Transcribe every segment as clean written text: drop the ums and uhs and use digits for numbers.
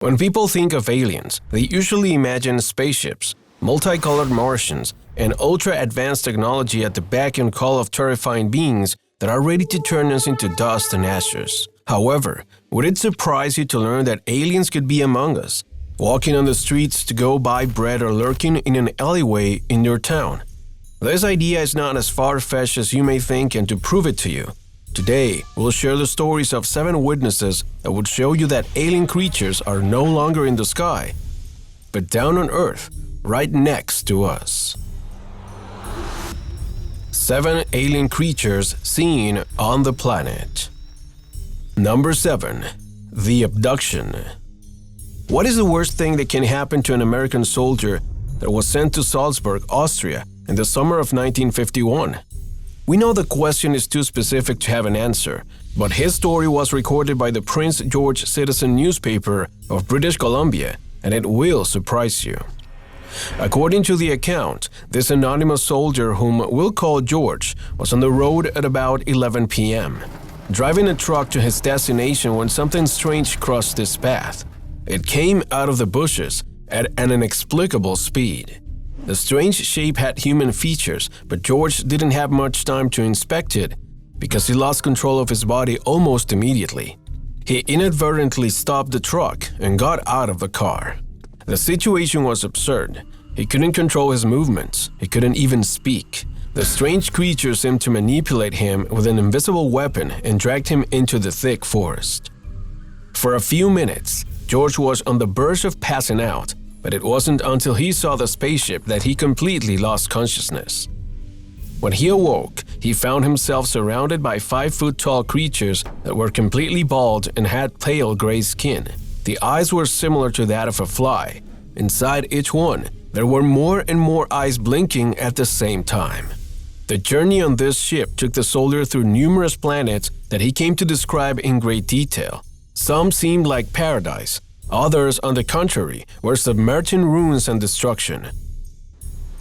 When people think of aliens, they usually imagine spaceships, multicolored Martians, and ultra-advanced technology at the beck and call of terrifying beings that are ready to turn us into dust and ashes. However, would it surprise you to learn that aliens could be among us, walking on the streets to go buy bread or lurking in an alleyway in your town? This idea is not as far-fetched as you may think, and to prove it to you, today we'll share the stories of 7 witnesses that would show you that alien creatures are no longer in the sky, but down on Earth, right next to us. 7 alien creatures seen on the planet. Number 7. The abduction. What is the worst thing that can happen to an American soldier that was sent to Salzburg, Austria in the summer of 1951? We know the question is too specific to have an answer, but his story was recorded by the Prince George Citizen newspaper of British Columbia, and it will surprise you. According to the account, this anonymous soldier, whom we'll call George, was on the road at about 11 p.m., driving a truck to his destination when something strange crossed his path. It came out of the bushes at an inexplicable speed. The strange shape had human features, but George didn't have much time to inspect it because he lost control of his body almost immediately. He inadvertently stopped the truck and got out of the car. The situation was absurd. He couldn't control his movements. He couldn't even speak. The strange creature seemed to manipulate him with an invisible weapon and dragged him into the thick forest. For a few minutes, George was on the verge of passing out, but it wasn't until he saw the spaceship that he completely lost consciousness. When he awoke, he found himself surrounded by 5-foot-tall creatures that were completely bald and had pale gray skin. The eyes were similar to that of a fly. Inside each one, there were more and more eyes blinking at the same time. The journey on this ship took the soldier through numerous planets that he came to describe in great detail. Some seemed like paradise. Others, on the contrary, were submerged in ruins and destruction.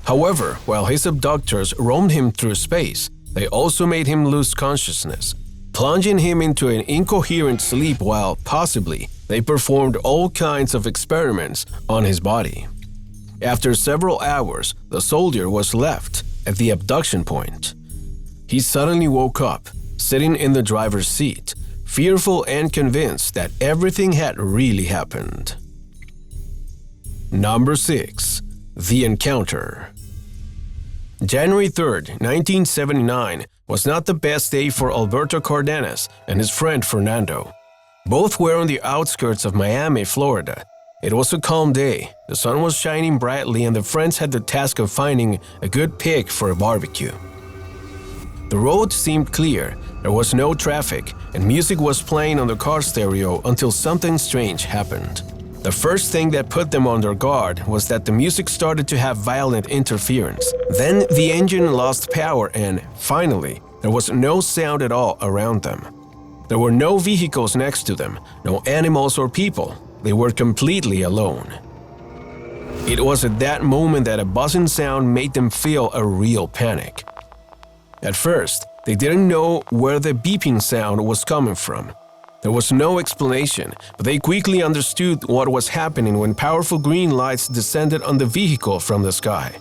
However, while his abductors roamed him through space, they also made him lose consciousness, plunging him into an incoherent sleep while, possibly, they performed all kinds of experiments on his body. After several hours, the soldier was left at the abduction point. He suddenly woke up, sitting in the driver's seat, fearful and convinced that everything had really happened. Number 6. The Encounter. January 3rd, 1979 was not the best day for Alberto Cardenas and his friend Fernando. Both were on the outskirts of Miami, Florida. It was a calm day, the sun was shining brightly, and the friends had the task of finding a good pig for a barbecue. The road seemed clear, there was no traffic, and music was playing on the car stereo until something strange happened. The first thing that put them on their guard was that the music started to have violent interference. Then the engine lost power and, finally, there was no sound at all around them. There were no vehicles next to them, no animals or people. They were completely alone. It was at that moment that a buzzing sound made them feel a real panic. At first, they didn't know where the beeping sound was coming from. There was no explanation, but they quickly understood what was happening when powerful green lights descended on the vehicle from the sky.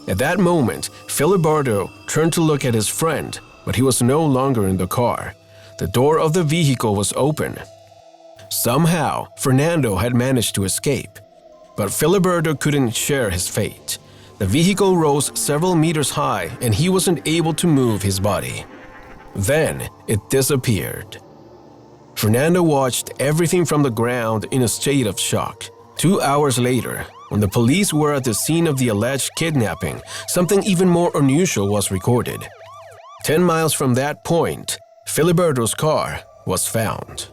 At that moment, Filiberto turned to look at his friend, but he was no longer in the car. The door of the vehicle was open. Somehow, Fernando had managed to escape, but Filiberto couldn't share his fate. The vehicle rose several meters high and he wasn't able to move his body. Then it disappeared. Fernando watched everything from the ground in a state of shock. 2 hours later, when the police were at the scene of the alleged kidnapping, something even more unusual was recorded. 10 miles from that point, Filiberto's car was found.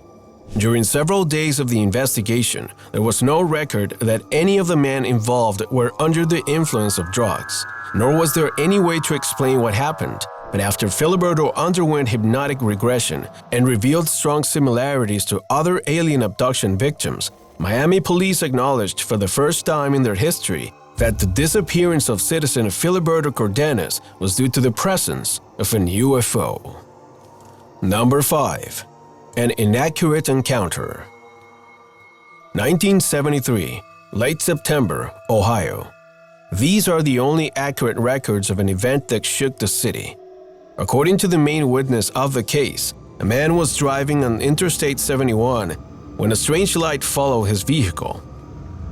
During several days of the investigation, there was no record that any of the men involved were under the influence of drugs, nor was there any way to explain what happened. But after Filiberto underwent hypnotic regression and revealed strong similarities to other alien abduction victims, Miami police acknowledged for the first time in their history that the disappearance of citizen Filiberto Cardenas was due to the presence of an UFO. Number 5. An inaccurate encounter. 1973, late September, Ohio. These are the only accurate records of an event that shook the city. According to the main witness of the case, a man was driving on Interstate 71 when a strange light followed his vehicle.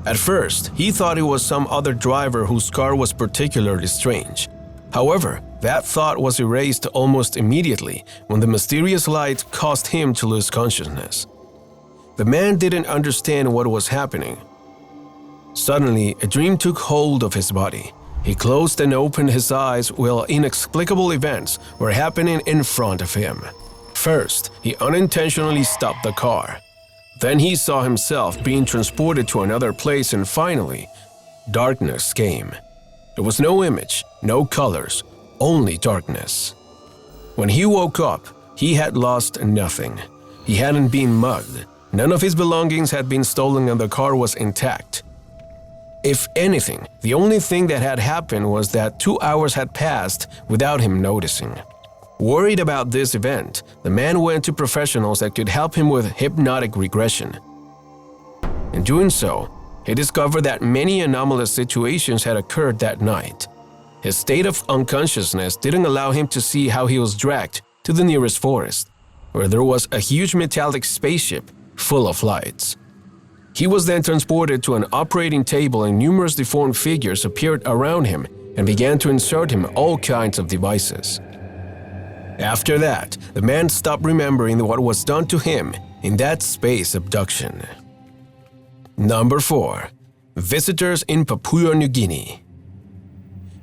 At first, he thought it was some other driver whose car was particularly strange. However, that thought was erased almost immediately when the mysterious light caused him to lose consciousness. The man didn't understand what was happening. Suddenly, a dream took hold of his body. He closed and opened his eyes while inexplicable events were happening in front of him. First, he unintentionally stopped the car. Then he saw himself being transported to another place, and finally, darkness came. There was no image, no colors, only darkness. When he woke up, he had lost nothing. He hadn't been mugged. None of his belongings had been stolen and the car was intact. If anything, the only thing that had happened was that 2 hours had passed without him noticing. Worried about this event, the man went to professionals that could help him with hypnotic regression. In doing so, he discovered that many anomalous situations had occurred that night. His state of unconsciousness didn't allow him to see how he was dragged to the nearest forest, where there was a huge metallic spaceship full of lights. He was then transported to an operating table and numerous deformed figures appeared around him and began to insert him all kinds of devices. After that, the man stopped remembering what was done to him in that space abduction. Number 4. Visitors in Papua New Guinea.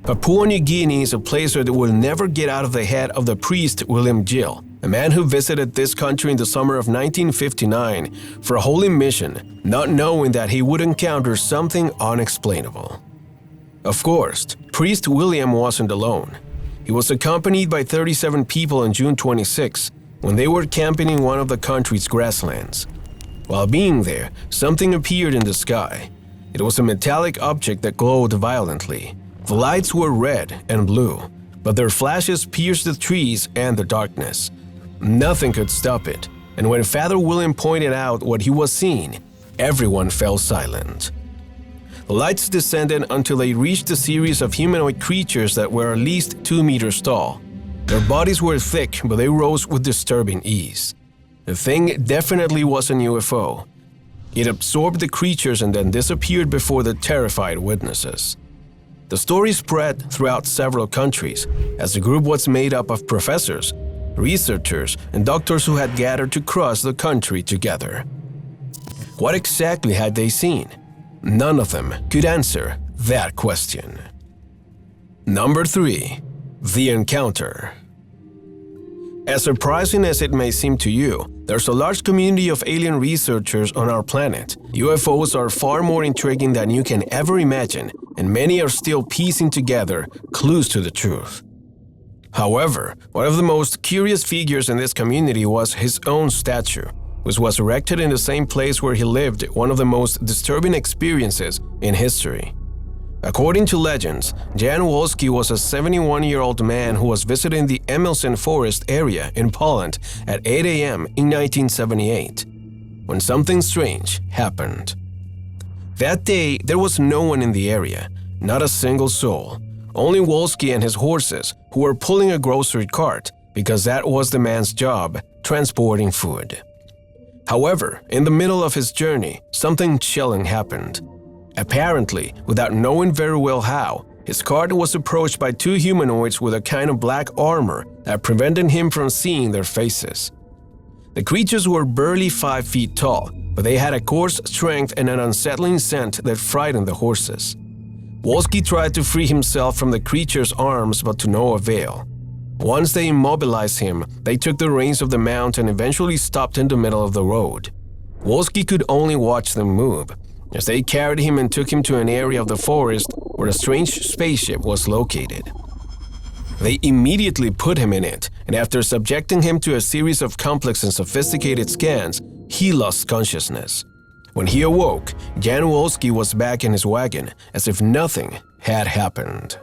Papua New Guinea is a place that will never get out of the head of the priest William Gill, a man who visited this country in the summer of 1959 for a holy mission, not knowing that he would encounter something unexplainable. Of course, Priest William wasn't alone. He was accompanied by 37 people on June 26 when they were camping in one of the country's grasslands. While being there, something appeared in the sky. It was a metallic object that glowed violently. The lights were red and blue, but their flashes pierced the trees and the darkness. Nothing could stop it, and when Father William pointed out what he was seeing, everyone fell silent. The lights descended until they reached a series of humanoid creatures that were at least 2 meters tall. Their bodies were thick, but they rose with disturbing ease. The thing definitely was an UFO. It absorbed the creatures and then disappeared before the terrified witnesses. The story spread throughout several countries, as the group was made up of professors, researchers, and doctors who had gathered to cross the country together. What exactly had they seen? None of them could answer that question. Number 3. The Encounter. As surprising as it may seem to you, there's a large community of alien researchers on our planet. UFOs are far more intriguing than you can ever imagine, and many are still piecing together clues to the truth. However, one of the most curious figures in this community was his own statue, which was erected in the same place where he lived one of the most disturbing experiences in history. According to legends, Jan Wolski was a 71-year-old man who was visiting the Emilsen Forest area in Poland at 8 a.m. in 1978, when something strange happened. That day, there was no one in the area, not a single soul. Only Wolski and his horses, who were pulling a grocery cart because that was the man's job, transporting food. However, in the middle of his journey, something chilling happened. Apparently, without knowing very well how, his cart was approached by 2 humanoids with a kind of black armor that prevented him from seeing their faces. The creatures were barely 5 feet tall, but they had a coarse strength and an unsettling scent that frightened the horses. Wolski tried to free himself from the creature's arms, but to no avail. Once they immobilized him, they took the reins of the mount and eventually stopped in the middle of the road. Wolski could only watch them move, as they carried him and took him to an area of the forest where a strange spaceship was located. They immediately put him in it, and after subjecting him to a series of complex and sophisticated scans, he lost consciousness. When he awoke, Jan Wolski was back in his wagon, as if nothing had happened.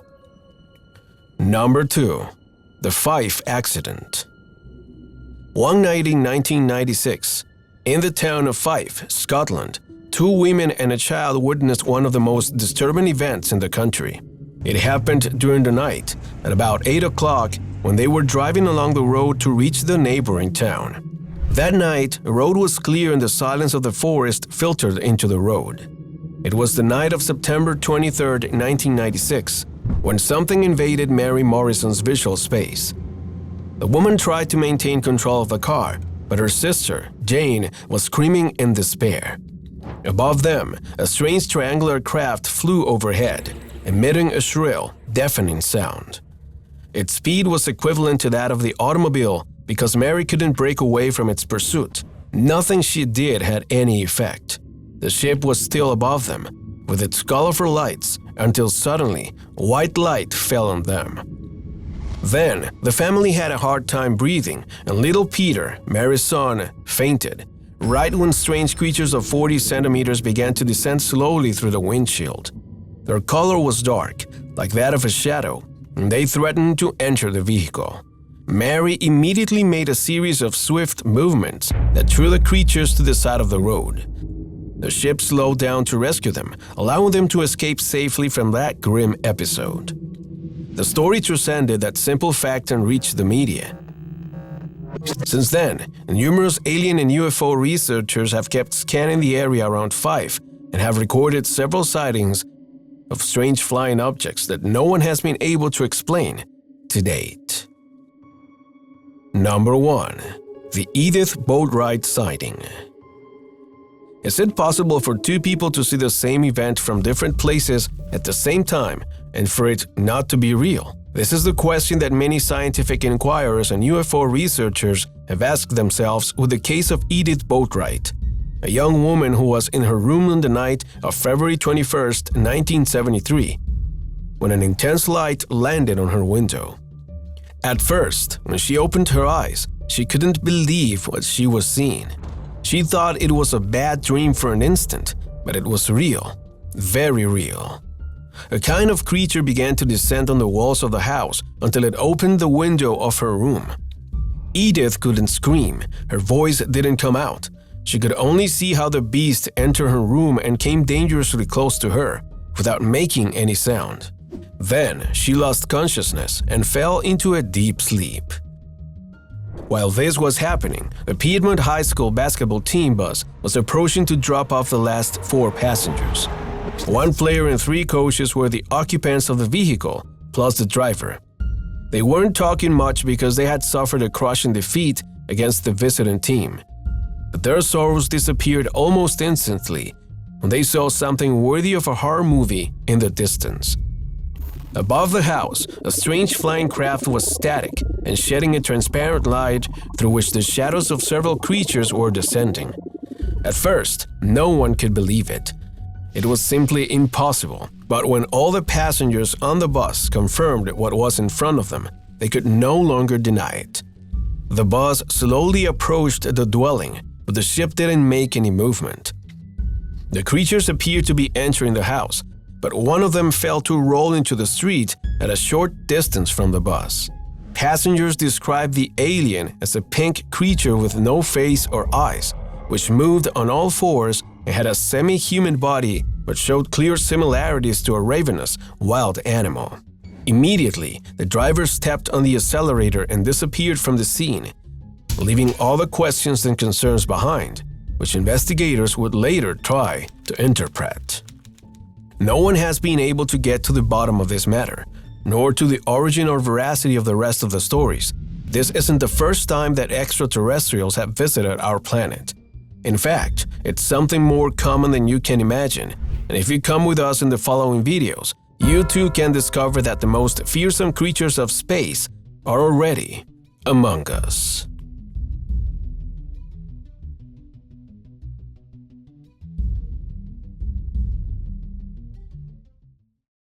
Number 2. The Fife Accident. One night in 1996, in the town of Fife, Scotland, 2 women and a child witnessed one of the most disturbing events in the country. It happened during the night, at about 8 o'clock, when they were driving along the road to reach the neighboring town. That night, the road was clear and the silence of the forest filtered into the road. It was the night of September 23, 1996, when something invaded Mary Morrison's visual space. The woman tried to maintain control of the car, but her sister, Jane, was screaming in despair. Above them, a strange triangular craft flew overhead, emitting a shrill, deafening sound. Its speed was equivalent to that of the automobile because Mary couldn't break away from its pursuit. Nothing she did had any effect. The ship was still above them, with its colorful lights, until suddenly, white light fell on them. Then, the family had a hard time breathing, and little Peter, Mary's son, fainted, right when strange creatures of 40 centimeters began to descend slowly through the windshield. Their color was dark, like that of a shadow, and they threatened to enter the vehicle. Mary immediately made a series of swift movements that threw the creatures to the side of the road. The ship slowed down to rescue them, allowing them to escape safely from that grim episode. The story transcended that simple fact and reached the media. Since then, numerous alien and UFO researchers have kept scanning the area around Fife and have recorded several sightings of strange flying objects that no one has been able to explain to date. Number 1. The Edith Boatwright sighting. Is it possible for 2 people to see the same event from different places at the same time and for it not to be real? This is the question that many scientific inquirers and UFO researchers have asked themselves with the case of Edith Boatwright, a young woman who was in her room on the night of February 21, 1973, when an intense light landed on her window. At first, when she opened her eyes, she couldn't believe what she was seeing. She thought it was a bad dream for an instant, but it was real, very real. A kind of creature began to descend on the walls of the house until it opened the window of her room. Edith couldn't scream, her voice didn't come out. She could only see how the beast entered her room and came dangerously close to her, without making any sound. Then she lost consciousness and fell into a deep sleep. While this was happening, the Piedmont High School basketball team bus was approaching to drop off the last 4 passengers. 1 player and 3 coaches were the occupants of the vehicle, plus the driver. They weren't talking much because they had suffered a crushing defeat against the visiting team. But their sorrows disappeared almost instantly when they saw something worthy of a horror movie in the distance. Above the house, a strange flying craft was static and shedding a transparent light through which the shadows of several creatures were descending. At first, no one could believe it. It was simply impossible, but when all the passengers on the bus confirmed what was in front of them, they could no longer deny it. The bus slowly approached the dwelling, but the ship didn't make any movement. The creatures appeared to be entering the house, but one of them fell to roll into the street at a short distance from the bus. Passengers described the alien as a pink creature with no face or eyes, which moved on all 4s and had a semi-human body but showed clear similarities to a ravenous, wild animal. Immediately, the driver stepped on the accelerator and disappeared from the scene, leaving all the questions and concerns behind, which investigators would later try to interpret. No one has been able to get to the bottom of this matter, nor to the origin or veracity of the rest of the stories. This isn't the first time that extraterrestrials have visited our planet. In fact, it's something more common than you can imagine, and if you come with us in the following videos, you too can discover that the most fearsome creatures of space are already among us.